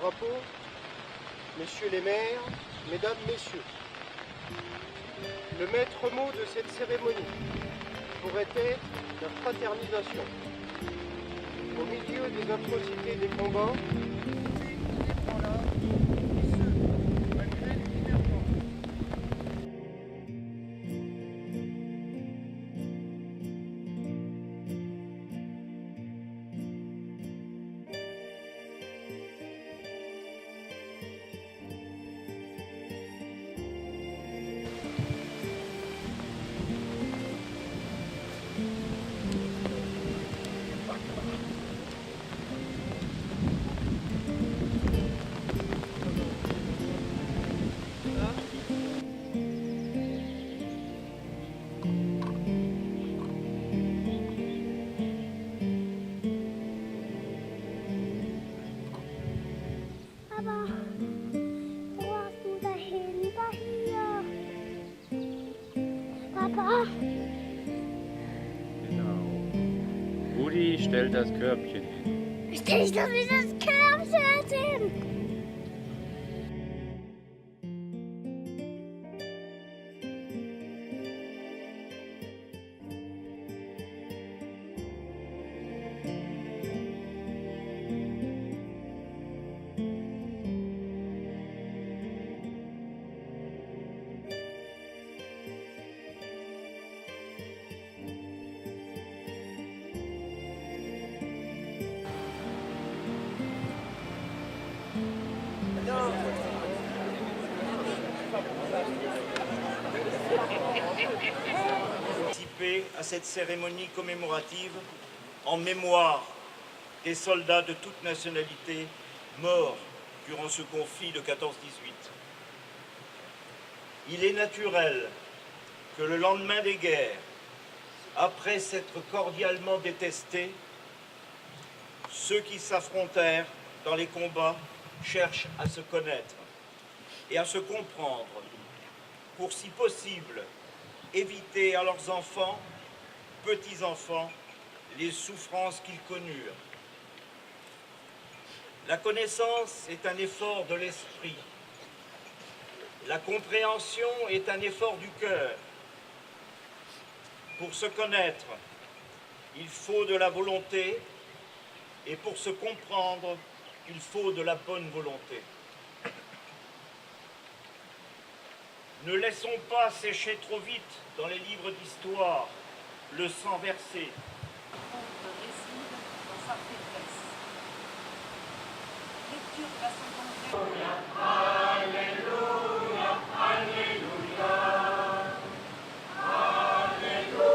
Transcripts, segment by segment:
drapeau, messieurs les maires, mesdames, messieurs, le maître mot de cette cérémonie pourrait être la fraternisation. Au milieu des atrocités des combats, Genau. Rudi stellt das Körbchen hin. Stell doch wieder das Körbchen hin. Participer à cette cérémonie commémorative en mémoire des soldats de toute nationalité morts durant ce conflit de 14-18. Il est naturel que le lendemain des guerres, après s'être cordialement détestés, ceux qui s'affrontèrent dans les combats cherchent à se connaître et à se comprendre pour, si possible, éviter à leurs enfants, petits-enfants, les souffrances qu'ils connurent. La connaissance est un effort de l'esprit. La compréhension est un effort du cœur. Pour se connaître, il faut de la volonté, et pour se comprendre, il faut de la bonne volonté. Ne laissons pas sécher trop vite dans les livres d'histoire le sang versé. Honte réside dans sa faiblesse. Lecture de la seconde. Alléluia, Alléluia, Alléluia,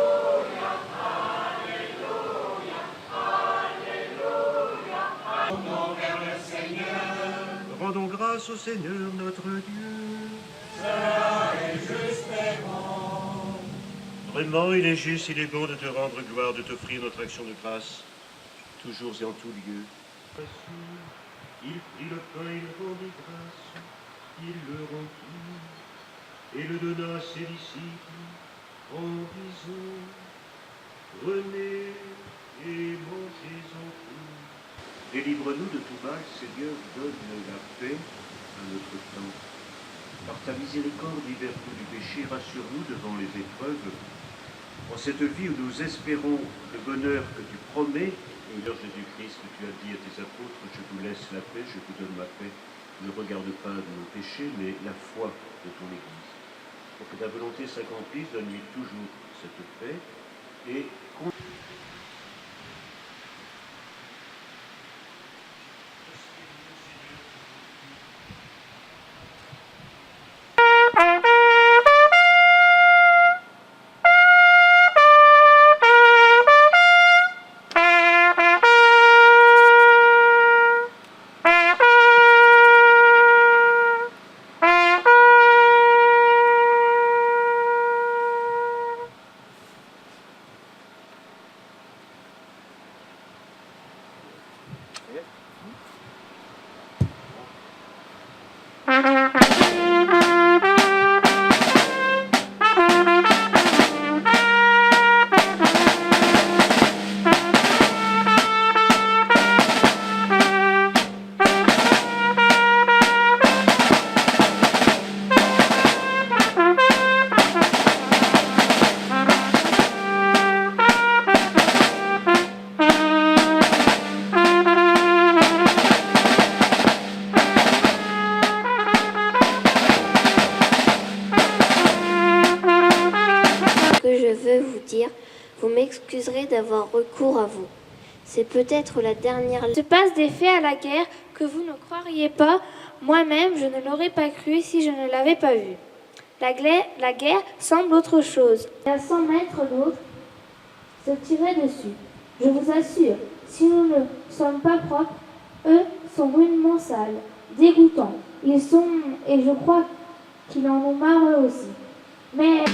Alléluia, vers le Seigneur. Rendons grâce au Seigneur notre Dieu. Cela est juste et bon. Vraiment, il est juste, il est bon de te rendre gloire, de t'offrir notre action de grâce, toujours et en tout lieu. Il prit le pain, il rendit grâce, il le rompit, et le donna à ses disciples, en disant, prenez et mangez-en tous. Délivre-nous de tout mal, Seigneur, donne la paix à notre temps. Par ta miséricorde, libère-nous du péché, rassure-nous devant les épreuves. En cette vie où nous espérons le bonheur que tu promets, Seigneur Jésus-Christ, que tu as dit à tes apôtres, je vous laisse la paix, je vous donne ma paix. Ne regarde pas nos péchés, mais la foi de ton Église. Pour que ta volonté s'accomplisse, donne-lui toujours cette paix et d'avoir recours à vous. C'est peut-être la dernière... Se passe des faits à la guerre que vous ne croiriez pas. Moi-même, je ne l'aurais pas cru si je ne l'avais pas vu. La guerre semble autre chose. Et à 100 mètres d'autres, se tirer dessus. Je vous assure, si nous ne sommes pas propres, eux sont rudement sales, dégoûtants. Ils sont, et je crois qu'ils en ont marre eux aussi. Mais...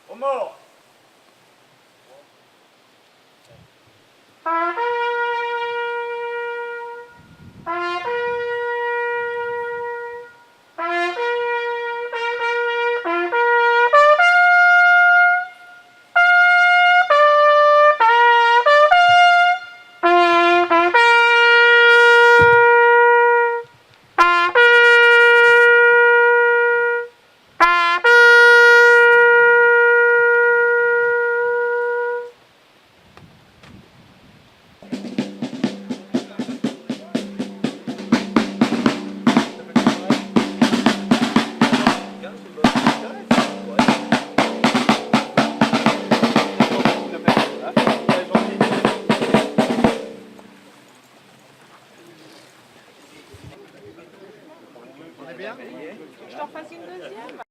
Aux morts. Je t'en fasse une deuxième?